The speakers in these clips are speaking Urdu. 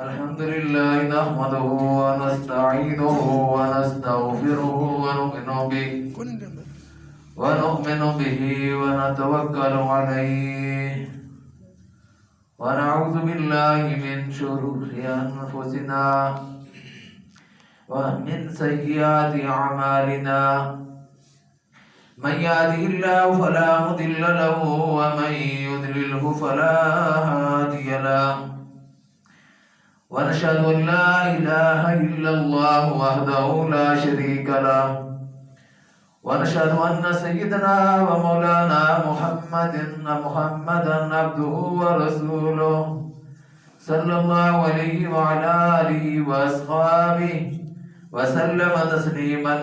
الحمد لله نحمده ونستعينه ونستغفره ونؤمن به ونتوكل عليه ونعوذ بالله من شرور أنفسنا ومن سيئات أعمالنا من يهده الله فلا مضل له ومن يضلله فلا هادي له ونشهد أن لا إله إلا الله وحده لا شريك له ونشهد أن سيدنا ومولانا محمدا عبده ورسوله صلى الله عليه وعلى آله وأصحابه وسلم تسليما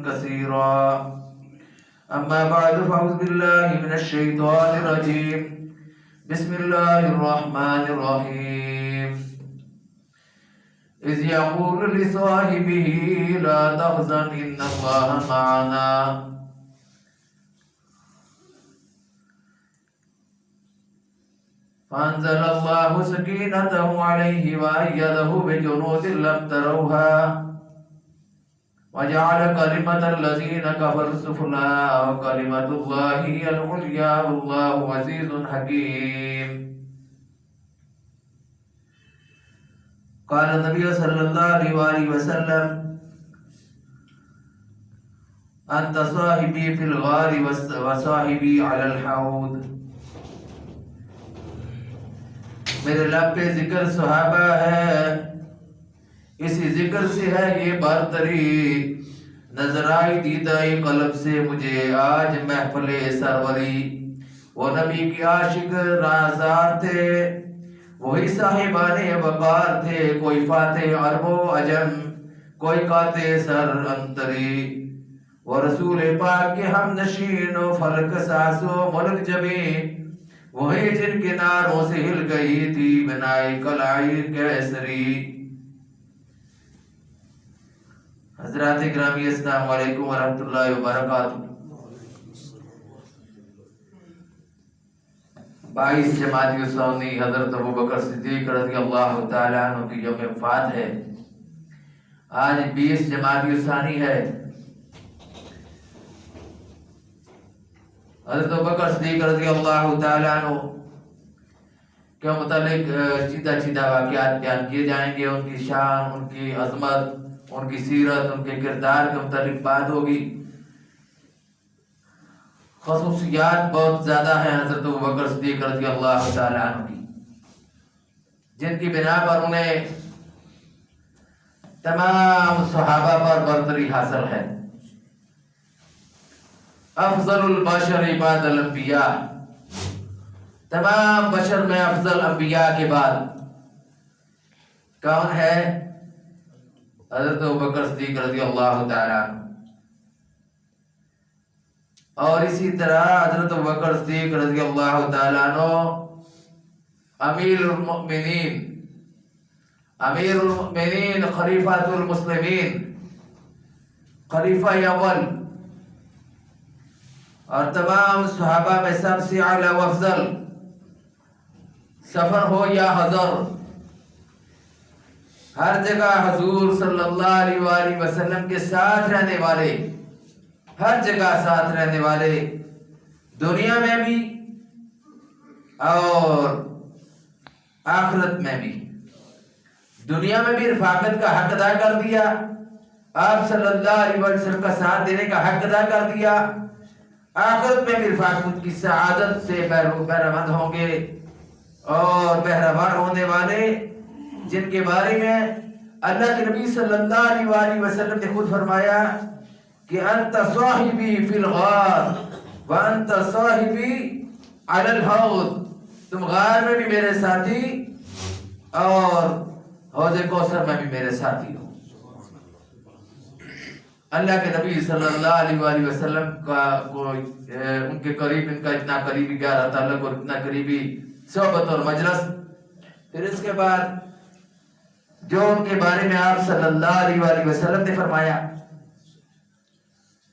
كثيرا أما بعد فأعوذ بالله من الشيطان الرجيم بسم الله الرحمن الرحيم إذ يقول لصاحبه لا تحزن إن الله معنا فأنزل الله سكينته عليه وأيده بجنود لم تروها وجعل كلمة الذين كفروا السفلى وكلمة الله هي العليا والله عزيز حكيم. قال النبي صلى الله عليه وسلم أنت صاحبي في الغار وصاحبي على الحوض. میرے لب پہ ذکر صحابہ ہے، اسی ذکر سے ہے یہ برتری، نظر آئی دیدائی قلب سے مجھے آج محفل سروری. وہ نبی کی عاشق رازدار تھے، وہی صاحبان وقار تھے، کوئی فاتح عرب و عجم، کوئی قاطع سر انتری. وہ رسول پاک کے ہم نشین و فلک ساس و ملک جبیں، وہی جن کے ناروں سے ہل گئی تھی بنائی کلائی کیسری. حضرات گرامی السلام علیکم ورحمۃ اللہ وبرکاتہ. 22 جمادی الثانی حضرت ابوبکر صدیق رضی اللہ تعالیٰ عنہ کی یوم وفات ہے. آج 20 جمادی الثانی ہے. حضرت ابوبکر صدیق رضی اللہ تعالیٰ عنہ کے متعلق چیدہ واقعات بیان کیے جائیں گے. ان کی شان، ان کی عظمت، ان کی سیرت، ان کے کردار کے متعلق بات ہوگی. خصوصیات بہت زیادہ ہیں حضرت ابوبکر صدیق رضی اللہ تعالیٰ عنہ کی، جن کی بنا پر انہیں تمام صحابہ پر برتری حاصل ہے. افضل البشر بعد الانبیاء، تمام بشر میں افضل انبیاء کے بعد کون ہے؟ حضرت ابوبکر صدیق رضی اللہ تعالیٰ عنہ. اور اسی طرح حضرت ابوبکر صدیق رضی اللہ تعالیٰ عنہ امیر المؤمنین خلیفۃ المسلمین، خلیفہ اول، اور تمام صحابہ میں سب سے اعلیٰ و افضل. سفر ہو یا حضر، ہر جگہ حضور صلی اللہ علیہ وآلہ وسلم کے ساتھ رہنے والے، ہر جگہ ساتھ رہنے والے، دنیا میں بھی اور آخرت میں بھی. دنیا میں بھی رفاقت کا حق ادا کر دیا، آپ صلی اللہ علیہ وسلم کا ساتھ دینے کا حق ادا کر دیا. آخرت میں بھی رفاقت کی سعادت سے بہرمند ہوں گے اور بہرور ہونے والے، جن کے بارے میں اللہ کے نبی صلی اللہ علیہ وآلہ وسلم نے خود فرمایا کہ انت صاحبی فی الغار وانت صاحبی علی الحوض. تم غار میں بھی میرے ساتھی اور حوض کوثر میں بھی میرے ساتھی ہو. اللہ کے نبی صلی اللہ علیہ وآلہ وسلم کا ان کے قریب، ان کا اتنا قریبی گہرا تعلق اور اتنا قریبی صحبت اور مجلس. پھر اس کے بعد جو ان کے بارے میں آپ صلی اللہ علیہ وآلہ وسلم نے فرمایا،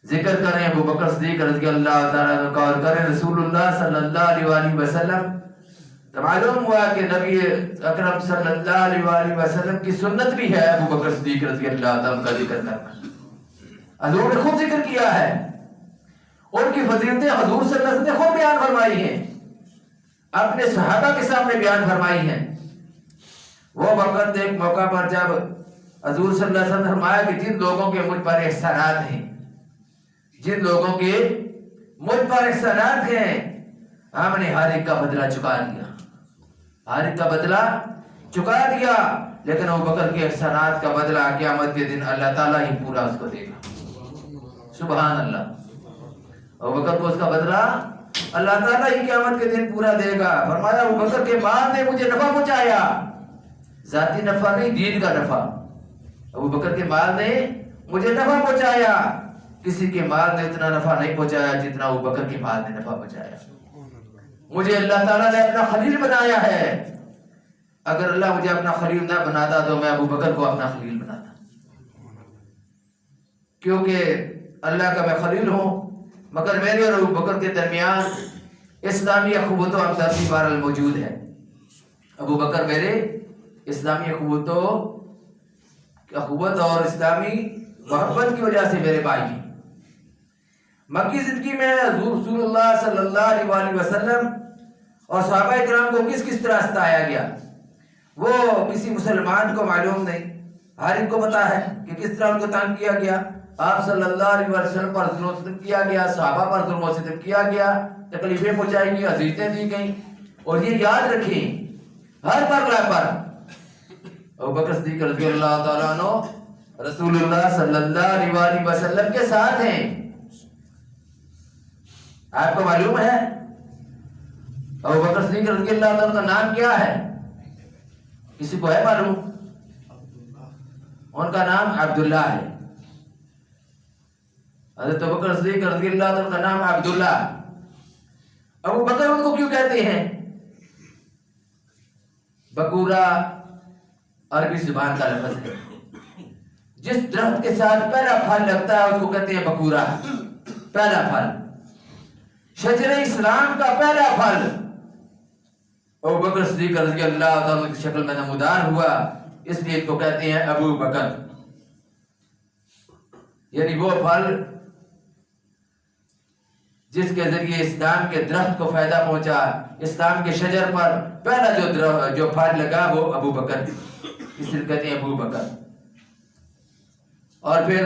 ذکر کریں ابوبکر صدیق رضی اللہ تعالیٰ عنہ کا اور کریں رسول اللہ صلی اللہ علیہ وآلہ وسلم، تو معلوم ہوا کہ نبی اکرم صلی اللہ علیہ وسلم کی سنت بھی ہے ابو بکر صدیق رضی اللہ عنہ کا ذکر کرنا۔ حضور نے خود ذکر کیا ہے، ان کی فضیلتیں حضور صلی اللہ علیہ وسلم نے خود بیان فرمائی ہیں، اپنے صحابہ کے سامنے بیان فرمائی ہیں۔ وہ وقت ایک موقع پر جب حضور صلی اللہ علیہ وسلم نے فرمایا کہ جن لوگوں کے مجھ پر احسانات ہیں، جن لوگوں کے مجھ پر احسانات ہیں، ہم نے ہر ایک کا بدلہ چکا دیا، ہر ایک کا بدلہ چکا دیا، لیکن ابو بکر کے احسانات کا بدلہ قیامت کے دن اللہ تعالیٰ ہی پورا اس کو دے گا۔ سبحان اللہ، ابو بکر کو اس کا بدلہ اللہ تعالیٰ ہی قیامت کے دن پورا دے گا۔ فرمایا ابو بکر کے مال نے مجھے نفع پہنچایا، ذاتی نفع نہیں، دین کا نفع۔ ابو بکر کے مال نے مجھے نفع پہنچایا، کسی کے مال نے اتنا نفع نہیں پہنچایا جتنا ابو بکر کے مال نے نفع پہنچایا۔ مجھے اللہ تعالیٰ نے اپنا خلیل بنایا ہے، اگر اللہ مجھے اپنا خلیل نہ بناتا تو میں ابو بکر کو اپنا خلیل بناتا، کیونکہ اللہ کا میں خلیل ہوں، مگر میرے اور ابو بکر کے درمیان اسلامی اخوت و ہمدردی بہرحال موجود ہے۔ ابو بکر میرے اسلامی اخوت اور اسلامی محبت کی وجہ سے میرے بھائی ہیں۔ مکی زندگی میں حضور رسول اللہ صلی اللہ علیہ وسلم اور صحابہ اکرام کو کس کس طرح ستایا گیا وہ کسی مسلمان کو معلوم نہیں، ہر ایک کو پتا ہے کہ کس طرح ان کو تنگ کیا گیا۔ آپ صلی اللہ علیہ وسلم پر ظلم و ستم کیا گیا، صحابہ پر ظلم و ستم کیا گیا، تکلیفیں پہنچائی گئی، اذیتیں دی گئیں، اور یہ یاد رکھیں ہر مرحلہ پر ابو بکر صدیق رضی اللہ تعالیٰ عنہ رسول اللہ صلی اللہ علیہ وسلم کے ساتھ ہیں۔ آپ کو معلوم ہے ابو بکر صدیق رضی اللہ عنہ کا نام کیا ہے؟ کسی کو ہے معلوم؟ ان کا نام عبداللہ ہے۔ حضرت ابو بکر صدیق رضی اللہ عنہ کا نام عبداللہ۔ ابو بکر ان کو کیوں کہتے ہیں؟ بکورا عربی زبان کا لفظ ہے، جس درخت کے ساتھ پہلا پھل لگتا ہے اس کو کہتے ہیں بکورا، پہلا پھل، شجر اسلام کا پہلا پھل ابو بکر صدیق رضی اللہ عنہ کی شکل میں نمودار ہوا، اس لیے ان کو کہتے ہیں ابو بکر، یعنی وہ پھل جس کے ذریعے اسلام کے درخت کو فائدہ پہنچا، اسلام کے شجر پر پہلا جو پھل لگا وہ ابو بکر، اس لیے کہتے ہیں ابو بکر۔ اور پھر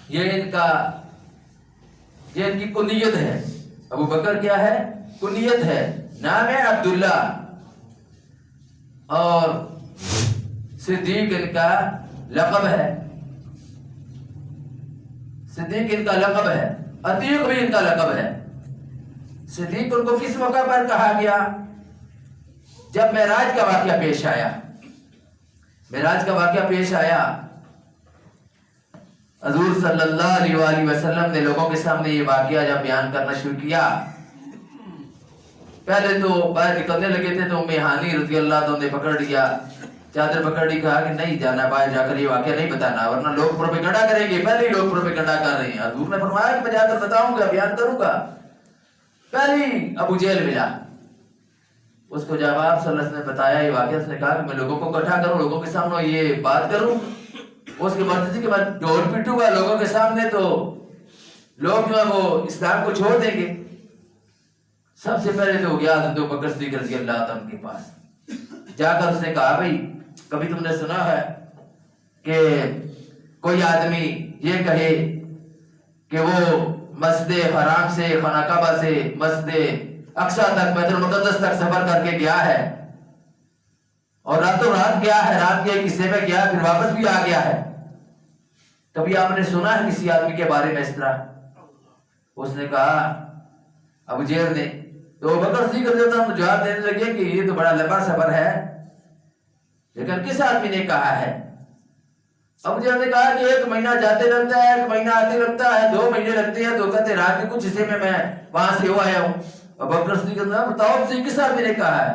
یہ ان کی کنیت ہے، ابو بکر کیا ہے؟ کنیت ہے، نام ہے عبداللہ، اور صدیق ان کا لقب ہے، صدیق ان کا لقب ہے، عتیق بھی ان کا لقب ہے۔ صدیق ان کو کس موقع پر کہا گیا؟ جب معراج کا واقعہ پیش آیا، معراج کا واقعہ پیش آیا، حضور صلی اللہ علیہ وسلم نے لوگوں کے سامنے یہ واقعہ جب بیان کرنا شروع کیا، پہلے تو باہر نکلنے لگے تھے تو ام ہانی رضی اللہ عنہ نے پکڑ لیا، چادر پکڑ لی، کہا کہ نہیں جانا، باہر جا کر یہ واقعہ نہیں بتانا ورنہ لوگ پروپیگنڈا کریں گے، پہلے ہی لوگ پروپیگنڈا کر رہے ہیں۔ حضور نے فرمایا کہ میں جا کر بتاؤں گا، بیان کروں گا۔ پہلی ابو جہل ملا، اس کو جب آپ صلی اللہ علیہ وسلم نے بتایا یہ واقعہ، اس نے کہا کہ میں لوگوں کو اکٹھا کروں، لوگوں کے سامنے یہ بات کروں، اس کی مرضی تھی کہ میں ڈور پیٹوں گا لوگوں کے سامنے تو لوگ جو ہے وہ اسلام کو چھوڑ دیں گے۔ سب سے پہلے تو گیا حضرت ابو بکر صدیق رضی اللہ عنہ کے پاس، جا کر اس نے کہا بھائی کبھی تم نے سنا ہے کہ کوئی آدمی یہ کہے کہ وہ مسجد حرام سے، خانہ کعبہ سے مسجد اقصی تک، بیت المقدس تک سفر کر کے گیا ہے اور راتوں رات گیا ہے، رات کے ایک حصے میں گیا پھر واپس بھی آ گیا ہے، کبھی آپ نے سنا ہے کسی آدمی کے بارے میں اس طرح؟ اس نے کہا ابو جہل نے، تو ابو بکر صدیق رضی اللہ عنہ جواب دینے لگے کہ یہ تو بڑا لمبا سفر ہے، لیکن کس آدمی نے کہا ہے؟ ابو جہل نے کہا کہ 1 مہینہ جاتے لگتا ہے، 1 مہینہ آتے لگتا ہے، 2 مہینے لگتے ہیں، تو کہتے رات کے کچھ حصے میں وہاں سے ہو آیا ہوں۔ ابو بکر صدیق نے بتاؤ سے کس آدمی نے کہا ہے؟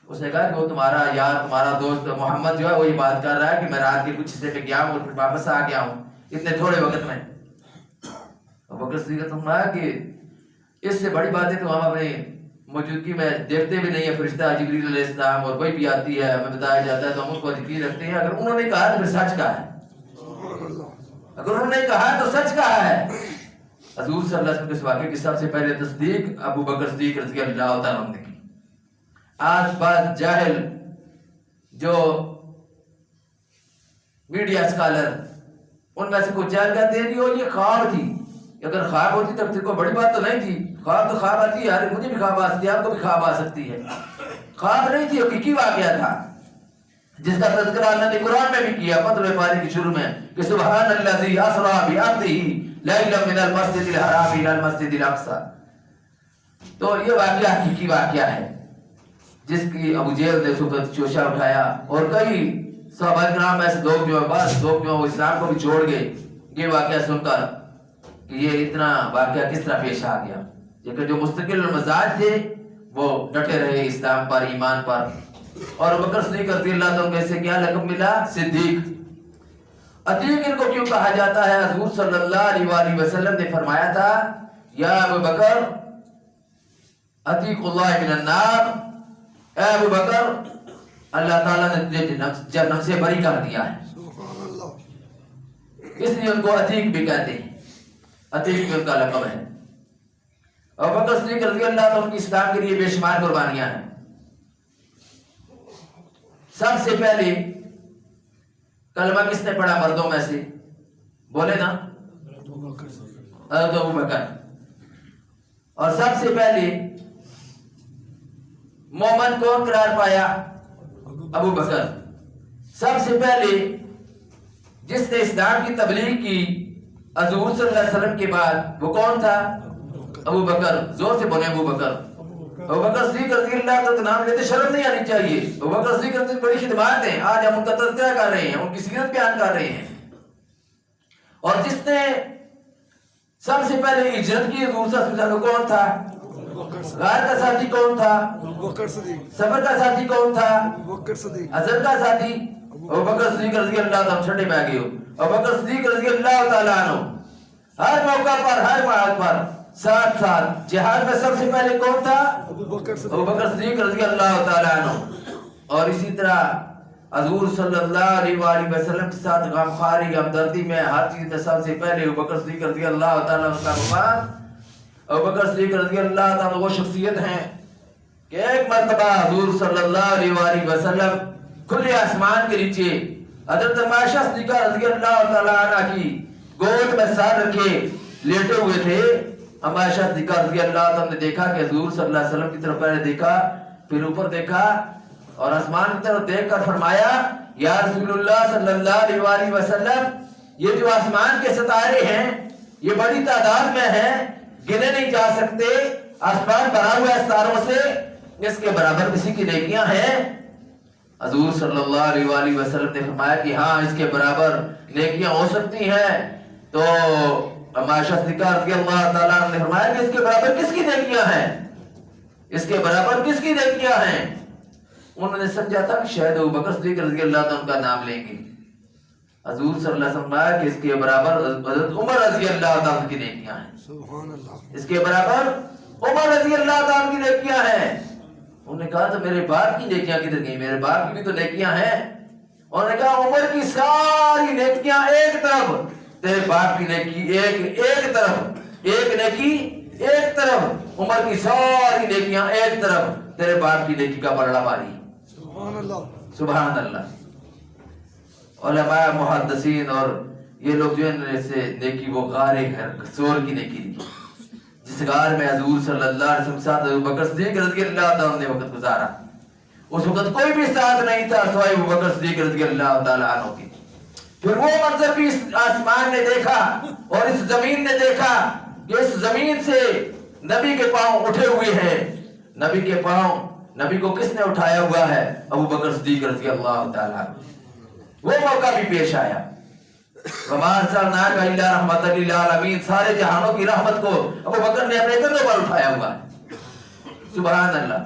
اس نے کہا کہ وہ تمہارا یار، تمہارا دوست محمد جو ہے وہی بات کر رہا ہے کہ میں رات کے کچھ حصے پہ گیا ہوں اور پھر واپس آ گیا ہوں اتنے تھوڑے وقت میں۔ ابو بکر صدیق نے فرمایا کہ اس سے بڑی باتیں تو ہم اپنے موجودگی میں دیکھتے بھی نہیں ہے فرشتہ جبریل علیہ السلام، اور کوئی بھی آتی ہے ہمیں بتایا جاتا ہے تو ہم ان کو یقین رکھتے ہیں. اگر انہوں نے کہا تو پھر سچ کہا ہے، اگر انہوں نے کہا تو سچ کہا ہے. حضور صلی اللہ علیہ وسلم کے اس واقعے کی سب سے پہلے تصدیق ابو بکر صدیق رضی اللہ تعالیٰ عنہ نے کی. آج بعض جاہل جو میڈیا اسکالر ان میں سے کچھ جاہل کہتے ہیں کہ یہ خواب تھی. اگر خواب ہوتی تب تک کوئی بڑی بات تو نہیں تھی. خواب تو خواب آتی ہے، یار مجھے بھی خواب آ سکتی ہے، آپ کو بھی خواب آ سکتی ہے. خواب نہیں تھی، حقیقی واقعہ تھا جس کا تذکرہ اللہ نے قرآن میں بھی کیا 15ویں پارے کی شروع میں کہ سبحان الذی اسریٰ بعبدہ لیلا من المسجد الحرام الی المسجد الاقصی. تو یہ واقعہ حقیقی واقعہ ہے جس کی ابو جہل نے سبت چوشا اٹھایا، اور کئی صحابہ کرام ایسے لوگ جو بعض لوگ جو وہ اسلام کو بھی چھوڑ گئے یہ واقعہ سن کر کہ یہ اتنا واقعہ کس طرح پیش آ گیا. لیکن جو مستقل مزاج تھے وہ ڈٹے رہے اسلام پر، ایمان پر. اور بکر صدیق رضی اللہ عنہ سے کیا لقب ملا؟ صدیق. عتیق ان کو کیوں کہا جاتا ہے؟ حضور صلی اللہ علیہ وآلہ وسلم نے فرمایا تھا یا ابو بکر عتیق اللہ من النار، اے ابو بکر اللہ تعالیٰ نے تجھے جہنم سے بری کر دیا ہے. اس لیے ان کو عتیق بھی کہتے ہیں، عتیق بھی ان کا لقب ہے. ابو بکر صدیق رضی اللہ عنہ کی اسلام کے لیے بے شمار قربانیاں ہیں. سب سے پہلے کلمہ کس نے پڑھا مردوں میں سے؟ بولے نا، حضرت ابو بکر. اور سب سے پہلے مومن کون قرار پایا؟ ابو بکر. سب سے پہلے جس نے اسلام کی تبلیغ کی حضور صلی اللہ علیہ وسلم کے بعد وہ کون تھا؟ ابو بکر. زور سے بولے ابو بکر. ابو بکر صدیق رضی اللہ عنہ نام لیتے شرم نہیں آنی چاہیے. ابو بکر صدیق رضی بڑی خدمات ہیں، آج ہم ان کا تذکرہ کر رہے ہیں، ان کی سیرت بیان کر رہے ہیں. اور جس نے سب سے پہلے ہجرت کی حضور صلی اللہ علیہ وسلم کون تھا؟ غار کا ساتھی کون تھا؟ سفر کا ساتھی کون تھا؟ حضر کا ساتھی ابو بکر صدیق رضی اللہ عنہ. چھٹے میں آگئے ہو ابو بکر صدیق رضی اللہ تعالیٰ عنہ ہر موقع پر، ہر موقع پر ساتھ ساتھ جہاد میں سب سے پہلے کون تھا؟ ابو بکر صدیق رضی اللہ تعالیٰ عنہ. اور اسی طرح حضور صلی اللہ علیہ وآلہ وسلم کے ساتھ غمخواری، ہمدردی میں، ہر چیز میں سب سے پہلے ابو بکر صدیق رضی اللہ تعالیٰ عنہ کا مقام. ابو بکر صدیق رضی اللہ تعالیٰ عنہ وہ شخصیت ہیں کہ ایک مرتبہ حضور صلی اللہ علیہ وآلہ وسلم کھلے آسمان کے نیچے حضرت عائشہ صدیقہ رضی اللہ تعالیٰ عنہ کی گود میں سر رکھے لیٹے ہوئے تھے. عائشہ صدیقہ رضی اللہ عنہ نے دیکھا کہ حضور صلی اللہ علیہ وسلم کی طرف پہلے دیکھا، پھر اوپر دیکھا، اور آسمان کی طرف دیکھ کر فرمایا یا رسول اللہ صلی اللہ علیہ وآلہ وسلم یہ جو آسمان کے ستارے ہیں یہ بڑی تعداد میں ہیں، گنے نہیں جا سکتے. آسمان بھرا ہوا ہے ستاروں سے، اس کے برابر کسی کی نیکیاں ہیں؟ حضور صلی اللہ علیہ وآلہ وسلم نے فرمایا کہ ہاں اس کے برابر نیکیاں ہو سکتی ہیں. تو عائشہ صدیقہ رضی اللہ تعالیٰ عنہ نے فرمایا کہ اس کے برابر کس کی نیکیاں ہیں؟ اس کے برابر کس کی نیکیاں ہیں؟ انہوں نے سمجھا تھا کہ شاید ابو بکر صدیق رضی اللہ عنہ کا نام لیں گے. حضور صلی اللہ علیہ وسلم نے فرمایا کہ اس کے برابر حضرت عمر رضی اللہ عنہ کی نیکیاں ہیں. سبحان اللہ. اس کے برابر عمر رضی اللہ عنہ کی نیکیاں ہیں. انہوں نے کہا تو میرے باپ کی نیکیاں کدھر گئی؟ میرے باپ کی بھی تو نیکیاں ہیں. انہوں نے کہا عمر کی ساری نیکیاں ایک طرف، تیرے باپ کی نیکی ایک طرف، ایک نیکی ایک طرف، عمر کی ساری نیکیاں ایک طرف، تیرے باپ کی نیکی کا پلڑا ماری. سبحان اللہ. سبحان اللہ. علماء محدثین اور یہ لوگ جو ہیں سے نیکی وہ غار سور کی نیکی دی، جس غار میں حضور صلی اللہ علیہ وسلم ساتھ ابو بکر صدیق رضی اللہ عنہ نے وقت گزارا. اس وقت کوئی بھی ساتھ نہیں تھا سوائے ابو بکر صدیق رضی اللہ تعالیٰ عنہ کے. پھر وہ منظر بھی اس آسمان نے دیکھا اور اس زمین نے دیکھا کہ اس زمین سے نبی کے پاؤں اٹھے ہوئے ہیں. نبی کے پاؤں، نبی کو کس نے اٹھایا ہوا ہے؟ ابو بکر صدیق رضی اللہ تعالیٰ. وہ موقع بھی پیش آیا. وَمَا أَرْسَلْنَاكَ إِلَّا رَحْمَةً لِلْعَالَمِينَ. سارے جہانوں کی رحمت کو ابو بکر نے اپنے کندھوں پر اٹھایا ہوا ہے. سبحان اللہ.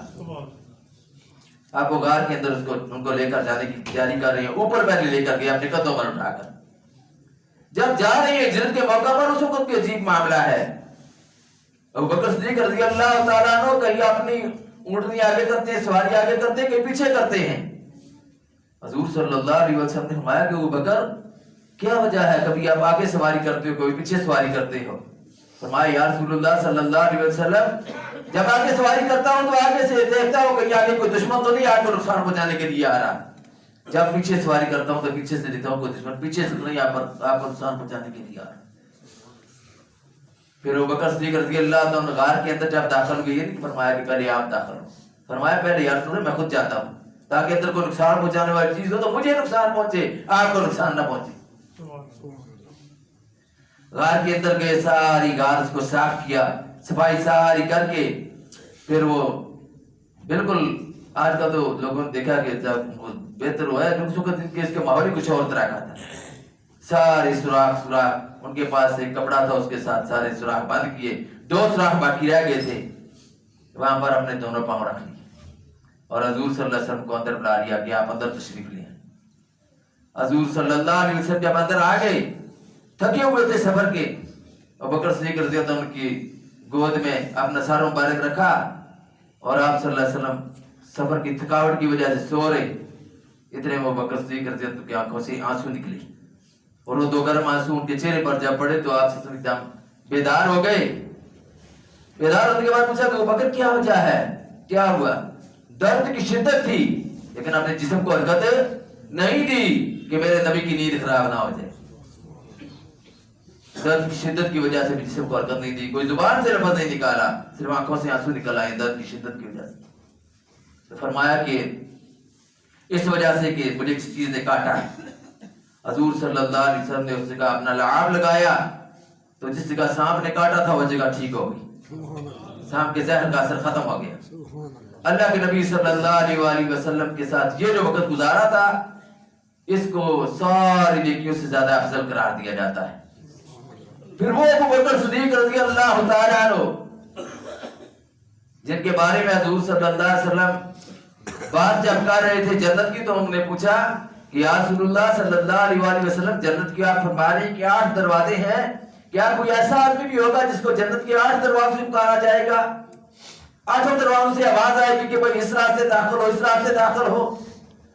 آپ کو غار کے اندر ان کو لے کر جانے کی تیاری کر رہے ہیں، اوپر پہلے لے کر گئے اپنے قدموں پر اٹھا کر. جب جا رہے ہیں ہجرت کے موقع پر اس وقت بھی عجیب معاملہ ہے. ابو بکر صدیق رضی اللہ تعالیٰ عنہ کہیں اپنی اونٹنی آگے کرتے ہیں، سواری آگے کرتے ہیں، کہیں پیچھے کرتے ہیں. حضور صلی اللہ علیہ وسلم نے فرمایا کہ ابو بکر کیا وجہ ہے، کبھی آپ آگے سواری کرتے ہو کبھی پیچھے سواری کرتے ہو؟ فرمایا یا رسول اللہ صلی اللہ علیہ وسلم جب آگے سواری کرتا ہوں تو آگے سے دیکھتا ہوں کہ آگے کوئی دشمن تو نہیں آپ کو نقصان پہنچانے کے لیے آ رہا. جب پیچھے سواری کرتا ہوں تو پیچھے سے دیکھتا ہوں کوئی دشمن پیچھے سے نہیں آپ کو نقصان پہنچانے کے لیے آ رہا. پھر ابو بکر صدیق رضی اللہ عنہ غار کے اندر جب داخل ہوئے نہیں فرمایا کہ پہلے آپ داخل ہو. فرمایا پہلے یا رسول اللہ میں خود جاتا ہوں تاکہ اندر کوئی نقصان پہنچانے والی چیز ہو تو مجھے نقصان پہنچے، آپ کو نقصان نہ پہنچے. غار کے اندر گئے، ساری غار کو صاف کیا، صفائی ساری کر کے پھر وہ بالکل آج کا تو لوگوں نے دیکھا کہ جب بہتر ہوا ہے اس کے ماحول ہی کچھ اور طرح کا تھا. سارے سوراخ ان کے پاس ایک کپڑا تھا، اس کے ساتھ سارے سوراخ بند کیے، 2 سوراخ باقی رہ گئے تھے، وہاں پر اپنے دونوں پاؤں رکھ لیے اور حضور صلی اللہ علیہ وسلم کو اندر بلا لیا کہ آپ اندر تشریف لیں. حضور صلی اللہ علیہ وسلم جب اندر آ گئے، تھکے ہوئے تھے سفر کے، ابو بکر صدیق رضی اللہ عنہ کی گود میں اپنا سر مبارک رکھا اور آپ صلی اللہ علیہ وسلم سفر کی تھکاوٹ کی وجہ سے سو رہے. اتنے میں ابو بکر صدیق رضی اللہ عنہ کی آنکھوں سے آنسو نکلے اور وہ 2 گرم آنسو ان کے چہرے پر جب پڑے تو آپ سے ایک دم بیدار ہو گئے. بیدار ہونے کے بعد پوچھا کہ ابو بکر کیا وجہ ہے، کیا ہوا؟ درد کی شدت تھی لیکن اپنے جسم کو حرکت نہیں دی کہ میرے نبی کی نیند خراب نہ ہو جائے. درد کی شدت کی وجہ سے بھی جسم کو حرکت نہیں دی، کوئی زبان سے لفظ نہیں نکالا، صرف آنکھوں سے آنسو نکل آئے درد کی شدت کی وجہ سے. تو فرمایا کہ اس وجہ سے کہ مجھے کسی چیز نے کاٹا ہے. حضور صلی اللہ علیہ وسلم نے اس جگہ اپنا لعاب لگایا تو جس جگہ سانپ نے کاٹا تھا وہ جگہ ٹھیک ہو گئی، سانپ کے زہر کا اثر ختم ہو گیا. اللہ کے نبی صلی اللہ علیہ وسلم کے ساتھ یہ جو وقت گزارا تھا اس کو ساری نیکیوں سے زیادہ افضل قرار دیا جاتا ہے. پھر وہ ابو بکر صدیق رضی اللہ تعالیٰ عنہ جن کے بارے میں حضور صلی اللہ علیہ وسلم بات جب کر رہے تھے جنت کی تو انہوں نے پوچھا کہ یا رسول اللہ صلی اللہ علیہ وسلم جنت کی آپ فرما رہے ہیں کہ 8 دروازے ہیں، کیا کوئی ایسا آدمی بھی ہوگا جس کو جنت کے 8 دروازوں سے پکارا جائے گا، 8 دروازوں سے آواز آئے گی کہ بھائی اس راستے داخل ہو، اس راستے داخل ہو؟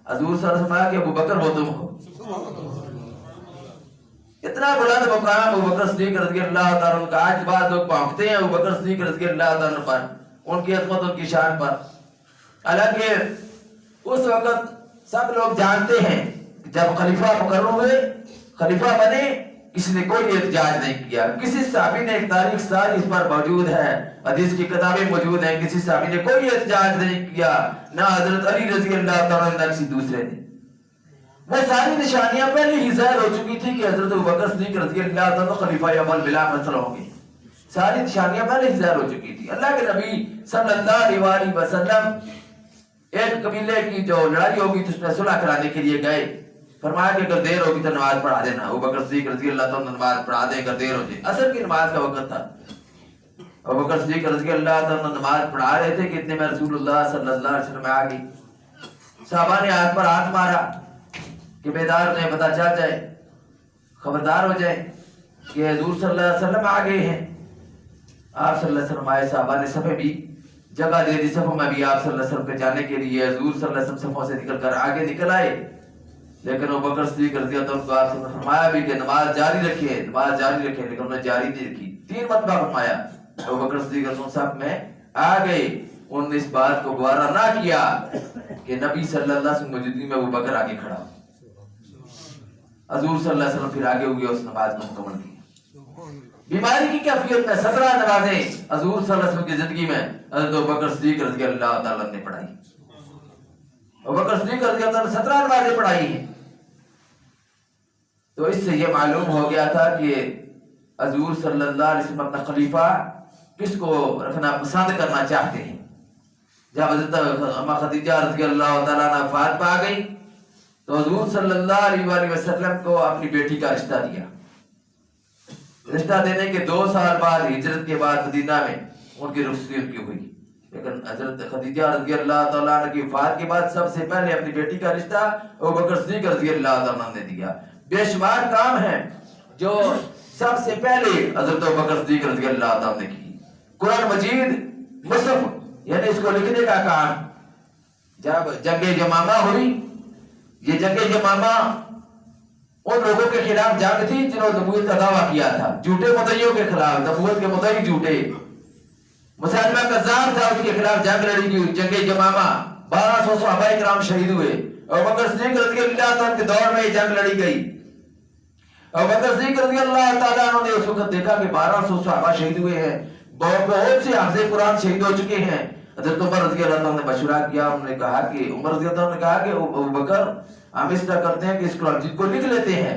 حضور صلی اللہ علیہ وسلم کہ ابو بکر وہ تم ہو. اتنا بلند مقام ابو بکر صدیق رضی اللہ تعالیٰ عنہ کا. آج بعض لوگ پہنچتے ہیں ابو بکر صدیق رضی اللہ تعالیٰ عنہ پر، ان کی عظمت ان کی شان پر. حالانکہ اس وقت سب لوگ جانتے ہیں جب خلیفہ مقرر ہوئے، خلیفہ بنے، کسی نے کوئی احتجاج نہیں کیا. کسی صحابی نے، ایک تاریخ ساری اس پر موجود ہے، حدیث کی کتابیں موجود ہیں، کسی صحابی نے کوئی احتجاج نہیں کیا، نہ حضرت علی رضی اللہ تعالیٰ عنہ نہ کسی دوسرے نے. وہ ساری نشانیاں پہلے ہی ظاہر ہو چکی تھی کہ حضرت ابوبکر صدیق رضی اللہ تعالیٰ عنہ خلیفہ اول بلا فصل ہوں گے. ساری نشانیاں پہلے ہی ظاہر ہو چکی تھی. اللہ کے نبی صلی اللہ علیہ وسلم ایک قبیلے کی جو لڑائی ہوگی تو اس میں صلح کرانے کے لیے گئے. فرمایا کہ اگر دیر ہوگی تو نماز پڑھا دینا. ابوبکر صدیق رضی اللہ تعالیٰ عنہ نماز پڑھا دیں اگر دیر ہو جائے. عصر کی نماز کا وقت تھا. ابوبکر صدیق رضی اللہ تعالیٰ عنہ نماز پڑھا رہے تھے کہ اتنے میں رسول اللہ صلی اللہ علیہ وسلم آ گئی. صحابہ نے ہاتھ پر ہاتھ مارا کہ بیدار انہیں پتہ چل جائے، خبردار ہو جائے کہ حضور صلی اللہ علیہ وسلم آ گئے ہیں. آپ صلی اللہ علیہ وسلم آئے، صحابہ نے صفیں بھی جگہ دے دی، صفوں میں بھی آپ صلی اللہ علیہ وسلم کے جانے کے لیے. حضور صلی اللہ علیہ وسلم صفوں سے نکل کر آگے نکل آئے، لیکن ابوبکر صدیق رضی اللہ عنہ کو آپ نے فرمایا بھی کہ نماز جاری رکھے، نماز جاری رکھے، لیکن انہوں نے جاری نہیں رکھی. 3 مرتبہ فرمایا. ابوبکر صدیق رضی اللہ عنہ صف میں آ گئے. انہوں نے اس بات کو گوارا نہ کیا کہ نبی صلی اللہ علیہ وسلم موجودگی میں ابوبکر آگے کھڑا. حضور صلی اللہ علیہ وسلم پھر آگے ہوئے، اس نماز کو مکمل کی. بیماری کی کیفیت میں 17 نمازیں حضور صلی اللہ علیہ وسلم کی زندگی میں حضرت ابوبکر صدیق رضی اللہ تعالیٰ نے پڑھائی. ابوبکر صدیق رضی اللہ تعالیٰ نے 17 نمازیں پڑھائی ہیں. تو اس سے یہ معلوم ہو گیا تھا کہ حضور صلی اللہ علیہ وسلم اپنا خلیفہ کس کو رکھنا پسند کرنا چاہتے ہیں. جب حضرت اما خدیجہ رضی اللہ تعالیٰ عنہ وفات پا گئی تو حضور صلی اللہ علیہ وسلم کو اپنی بیٹی کا رشتہ دیا. رشتہ دینے کے 2 سال بعد ہجرت کے بعد مدینہ میں ان کی رخصتی ان کی ہوئی. لیکن حضرت خدیجہ رضی اللہ تعالیٰ عنہ کی وفات کے بعد سب سے پہلے اپنی بیٹی کا رشتہ ابوبکر صدیق رضی اللہ تعالیٰ عنہ نے دیا. بے شمار کام ہیں جو سب سے پہلے حضرت ابوبکر صدیق رضی اللہ تعالیٰ نے کی. قرآن مجید مصحف یعنی اس کو لکھنے کا کام جب جنگ یمامہ ہوئی، یہ جنگ یمامہ ان لوگوں کے خلاف جنگ تھی جنہوں نے نبوت کا دعویٰ کیا تھا، جھوٹے مدعیوں کے خلاف، نبوت کے مدعی جھوٹے۔ مسلمہ کذاب تھا، اس کے خلاف جنگ لڑی گئی، جنگ یمامہ 1200 صحابہ کرام شہید ہوئے۔ ابو بکر صدیق رضی اللہ تعالیٰ کے دور میں یہ جنگ لڑی گئی۔ ابو بکر صدیق رضی اللہ تعالیٰ عنہ نے اس وقت دیکھا کہ 1200 صحابہ شہید ہوئے ہیں، بہت سے حافظ قرآن شہید ہو چکے ہیں۔ حضرت عمر رضی اللہ عنہ نے مشورہ کیا، انہوں نے کہا کہ عمر رضی اللہ عنہ نے کہا کہ ابو بکر ہم اس طرح کرتے ہیں کہ اس قرآن جن کو لکھ لیتے ہیں،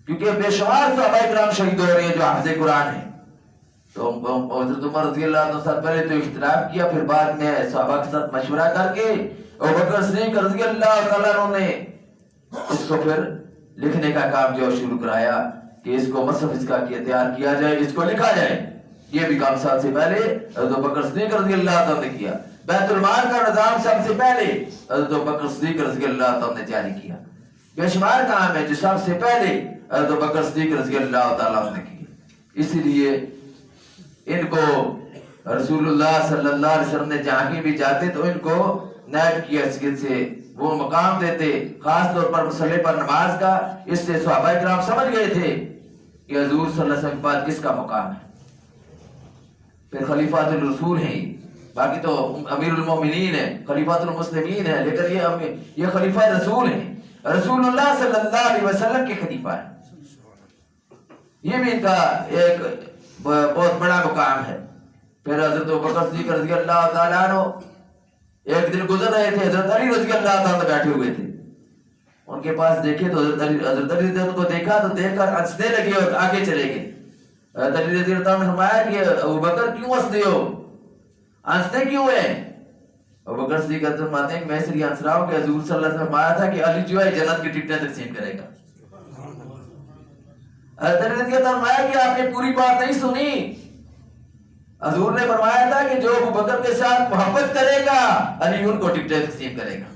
کیونکہ بے شمار صحابہ کرام شہید ہو رہے ہیں جو حافظ قرآن ہیں۔ تو حضرت عمر رضی اللہ عنہ سے پہلے تو اختلاف کیا، پھر بعد میں صحابہ کے ساتھ مشورہ کر کے ابو بکر صدیق رضی اللہ تعالیٰ عنہ نے اس کو پھر لکھنے کا کام جو شروع کرایا کہ اس کو مصحف اس کا تیار کیا جائے، اس کو لکھا جائے۔ یہ بھی کام سال سے پہلے حضرت ابو بکر صدیق رضی اللہ عنہ نے کیا۔ بیت المال کا نظام سب سے پہلے حضرت ابو بکر صدیق رضی اللہ عنہ نے جاری کیا۔ بے شمار کام ہے جو سب سے پہلے حضرت ابو بکر صدیق رضی اللہ تعالیٰ عنہ نے کیا۔ اسی لیے ان کو رسول اللہ صلی اللہ علیہ وسلم نے جہاں بھی جاتے تو ان کو نائب کی حیثیت سے وہ مقام دیتے، خاص طور پر مصلی پر نماز کا۔ اس سے صحابہ کرام سمجھ گئے تھے کہ حضور صلی اللہ علیہ وسلم کے بعد کس کا مقام ہے۔ پھر خلیفات الرسول ہیں، باقی تو امیر المومنین ہیں، خلیفات المسلمین ہیں، لیکن یہ خلیفہ رسول ہیں، رسول اللہ صلی اللہ علیہ وسلم کے خلیفہ ہیں۔ یہ بھی ان کا ایک بہت بڑا مقام ہے۔ پھر حضرت ابو بکر صدیق رضی اللہ تعالیٰ عنہ ایک دن گزر رہے تھے، حضرت علی رضی اللہ تعالیٰ عنہ بیٹھے ہوئے تھے، ان کے پاس دیکھے تو حضرت علی نے ان کو دیکھا تو دیکھ کر ہنسنے لگے اور آگے چلے گئے۔ حضرت علی رضی اللہ عنہ نے فرمایا کہ ابو بکر کیوں ہنستے ہو، ہنستے کیوں ہیں؟ ابو بکر صدیق فرماتے ہیں کہ میں اس لیے ہنس رہا ہوں کہ حضور صلی اللہ علیہ وسلم نے فرمایا تھا کہ علی جو ہے جنت کی ٹکٹیں تقسیم کرے گا۔ حضرت علی رضی اللہ عنہ نے فرمایا کہ آپ نے پوری بات نہیں سنی، حضور نے فرمایا تھا کہ جو ابو بکر کے ساتھ محبت کرے گا علی ان کو ٹکٹیں تقسیم کرے گا،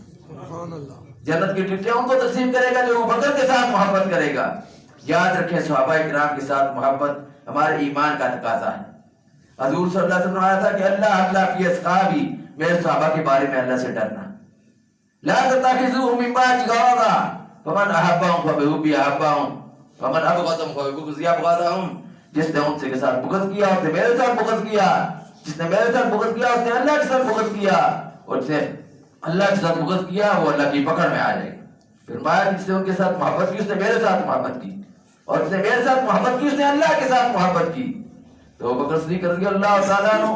جنت کی ٹکٹیں ان کو تقسیم کرے گا جو ابو بکر کے ساتھ محبت کرے گا۔ یاد رکھیں صحابہ کرام کے ساتھ محبت ہمارے ایمان کا تقاضا ہے۔ حضور صلی اللہ علیہ وسلم نے فرمایا تھا کہ اللہ فی اصحابی، میرے صحابہ کے بارے میں اللہ سے ڈرنا۔ لا تتخذوهم من بعد غرضا فمن احبهم فبحبي احبهم ومن ابغضهم فببغضي ابغضهم۔ جس نے ان سے کے ساتھ بغض کیا اس نے میرے ساتھ بغض کیا، جس نے میرے ساتھ بغض کیا اس نے اللہ کے ساتھ بغض کیا، اور جس نے اللہ کے ساتھ بغض کیا وہ اللہ کی پکڑ میں آ جائے گا۔ فرمایا جس نے ان کے ساتھ محبت کی اس نے میرے ساتھ محبت کی، اور جس نے میرے ساتھ محبت کی اس نے اللہ کے ساتھ محبت کی۔ تو ابو بکر صدیق رضی اللہ تعالیٰ عنہ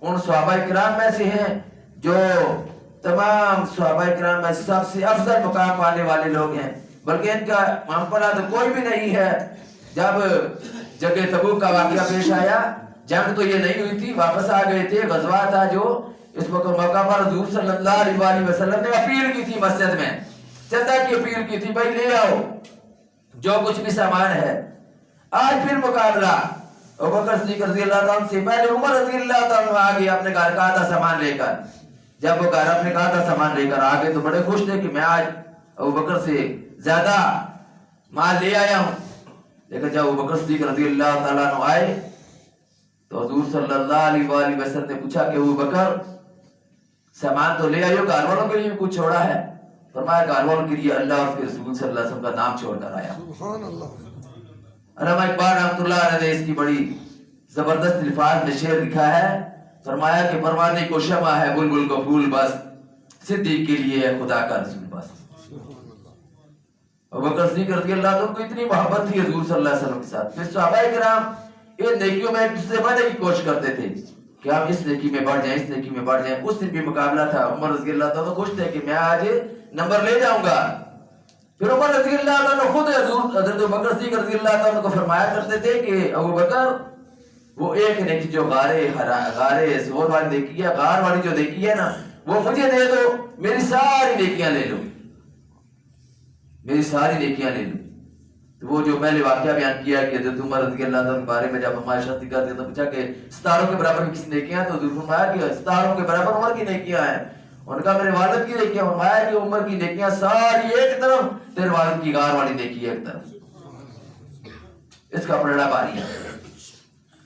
ان صحابہ کرام میں سے ہیں جو تمام صحابہ کرام میں سب سے افضل مقام پانے والے لوگ ہیں، بلکہ ان کا معاملہ تو کوئی بھی نہیں ہے۔ جب جنگ تبوک کا واقعہ پیش آیا، جنگ تو یہ نہیں ہوئی تھی، واپس آ گئے تھے، غزوہ تھا جو اس موقع پر حضور صلی اللہ علیہ وسلم نے اپیل کی تھی، مسجد میں چندہ کی اپیل کی تھی، بھائی لے آؤ جو کچھ بھی سامان ہے۔ آج پھر مقابلہ، ابو بکر صدیق رضی اللہ عنہ سے پہلے عمر رضی اللہ عنہ آگے اپنے گھر کا آدھا سامان لے کر، جب وہ گھر اپنے آدھا سامان لے کر آگے تو بڑے خوش تھے کہ میں آج ابو بکر سے زیادہ مال لے آیا ہوں۔ لیکن جب ابو بکر صدیق رضی اللہ تعالیٰ عنہ آئے تو حضور صلی اللہ علیہ وسلم نے پوچھا کہ ابو بکر سامان تو لے آئے ہو، گھر والوں کے لیے بھی کچھ چھوڑا ہے؟ فرمایا گھر والوں کے لیے اللہ اور اس کے رسول صلی اللہ علیہ وسلم کا نام چھوڑ کر آیا۔ سبحان اللہ۔ علامہ اقبال رحمۃ اللہ علیہ نے اس کی بڑی زبردست الفاظ میں شعر لکھا ہے، فرمایا کہ پروانے کو شمع ہے بلبل کو پھول بس، صدیق کے لیے ہے خدا کا رسول بس۔ ابو بکر صدیق رضی اللہ عنہ کو اتنی محبت تھی حضور صلی اللہ علیہ وسلم کے ساتھ، پھر صحابہ کرام ان نیکیوں میں ایک دوسرے سے بڑھنے کی کوشش کرتے تھے کہ ہم اس نیکی میں بڑھ جائیں، اس نیکی میں بڑھ جائیں۔ اس دن بھی مقابلہ تھا، عمر رضی اللہ عنہ خوش تھے کہ میں آج نمبر لے جاؤں گا۔ پھر عمر رضی اللہ عنہ خود حضرت ابو بکر صدیق رضی اللہ عنہ کو فرمایا کرتے تھے کہ ابو بکر وہ ایک نیکی جو غارے سور والی نیکی ہے، غار والی جو نیکی ہے نا، وہ مجھے دے دو، میری ساری نیکیاں لے لو، میری ساری نیکیاں لے لو۔ تو وہ جو پہلے واقعہ بیان کیا کہ حضرت عمر رضی اللہ عنہ کے بارے میں جب ہمارے شخص کرتے تو پوچھا کہ ستاروں کے برابر کی کسی نیکیاں، تو حضور فرمایا کہ ستاروں کے برابر عمر کی نیکیاں ہیں۔ ان کا میرے والد کی نیکیاں، فرمایا کہ عمر کی نیکیاں ساری ایک طرف، تیرے والد کی غار والی نیکی ایک طرف، اس کا پلڑا باری ہے۔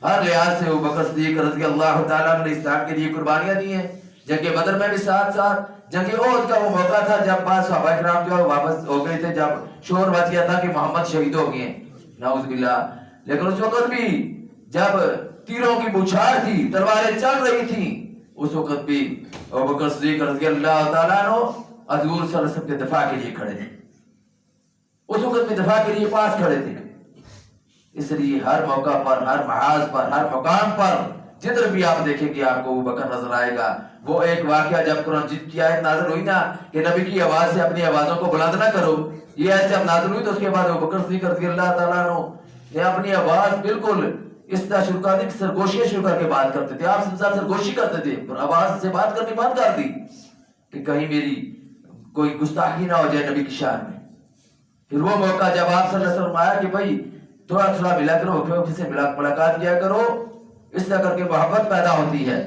ہر لحاظ سے ابو بکر صدیق رضی اللہ تعالیٰ نے اسلام کے لیے قربانیاں دی ہیں. جنگ بدر میں بھی ساتھ ساتھ. جنگ احد کا وہ موقع تھا جب بعض صحابہ کرام جو واپس ہو گئے تھے, جب شور مچ گیا تھا کہ محمد شہید ہو گئے ہیں, نعوذ باللہ. لیکن اس وقت بھی جب تیروں کی بوچھار تھی, تلواریں چل رہی تھیں, اس وقت بھی ابو بکر صدیق رضی اللہ تعالیٰ عنہ حضور صلی اللہ علیہ وسلم کے دفاع کے لیے کھڑے تھے. اس وقت بھی دفاع کے لیے پاس کھڑے تھے. اس لیے ہر موقع پر, ہر محاذ پر, ہر مقام پر جدھر بھی آپ دیکھیں گے آپ کو ابو بکر نظر آئے گا. وہ ایک واقعہ جب قرآن جت کی آیت نازل ہوئی نا کہ نبی کی آواز سے اپنی آوازوں کو بلند نہ کرو, یہ ایسے جب نازل ہوئی تو اس کے بعد ابو بکر صدیق رضی اللہ تعالیٰ عنہ نے اپنی آواز بالکل اس طرح شروع کر دی, سرگوشی شروع کر کے بات کرتے تھے. آپ سرگوشی کرتے تھے اور آواز سے بات کرنی بند کر دی کہ کہیں میری کوئی گستاخی نہ ہو جائے نبی کی شان میں. پھر وہ موقع جب آپ صلی اللہ علیہ وسلم آیا کہ بھائی تھوڑا تھوڑا ملا کرو, کسی سے ملاقات کیا کرو, اس طرح کر کے محبت پیدا ہوتی ہے.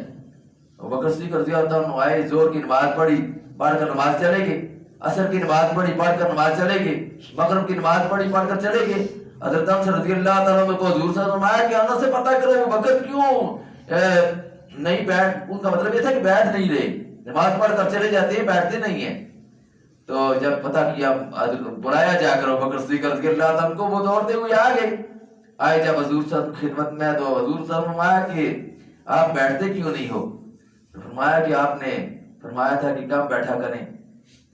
ابو بکر صدیق رضی اللہ عنہ آئے, زور کی نماز پڑھی, پڑھ کر نماز چلے گئے. عصر کی نماز پڑھی, پڑھ کر نماز چلے گئے. مغرب کی نماز پڑھی, پڑھ کر چلے گئے. حضرت انس رضی اللہ تعالیٰ عنہ کو حضور صلی اللہ علیہ وسلم آیا کہ انس سے پتہ کرو ابو بکر کیوں نہیں بیٹھ, ان کا مطلب یہ تھا کہ بیٹھ نہیں رہے, نماز پڑھ کر چلے جاتے ہیں, بیٹھتے نہیں ہیں. تو جب پتہ کیا بلایا جا کر ابو بکر صدیق رضی اللہ عنہ کو, وہ دوڑتے ہوئے آ گئے. آئے جب حضور صلی اللہ علیہ وسلم خدمت میں تو حضور صلی اللہ علیہ وسلم آیا کہ آپ بیٹھتے کیوں نہیں ہو؟ فرمایا کہ آپ نے فرمایا تھا کہ کم بیٹھا کریں,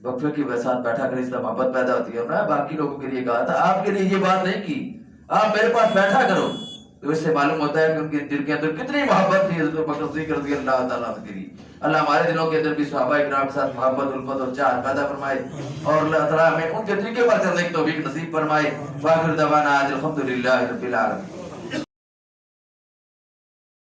وقفے کے ساتھ بیٹھا کریں, اس طرح محبت پیدا ہوتی ہے. میں باقی لوگوں کے لیے کہا تھا, آپ کے لیے یہ بات نہیں کی, آپ میرے پاس بیٹھا کرو. تو اس سے معلوم ہوتا ہے کہ ان کے دل کے اندر کتنی محبت تھی حضرت بکر صدیق رضی اللہ تعالیٰ عنہ کے لیے. اللہ ہمارے دلوں کے اندر بھی صحابہ کرام کے ساتھ محبت, الفت اور چاہت پیدا فرمائے, اور اللہ تعالیٰ ہمیں ان کے طریقے پر چلنے کی توفیق نصیب فرمائے. وآخر دعوانا الحمدللہ رب العالمین.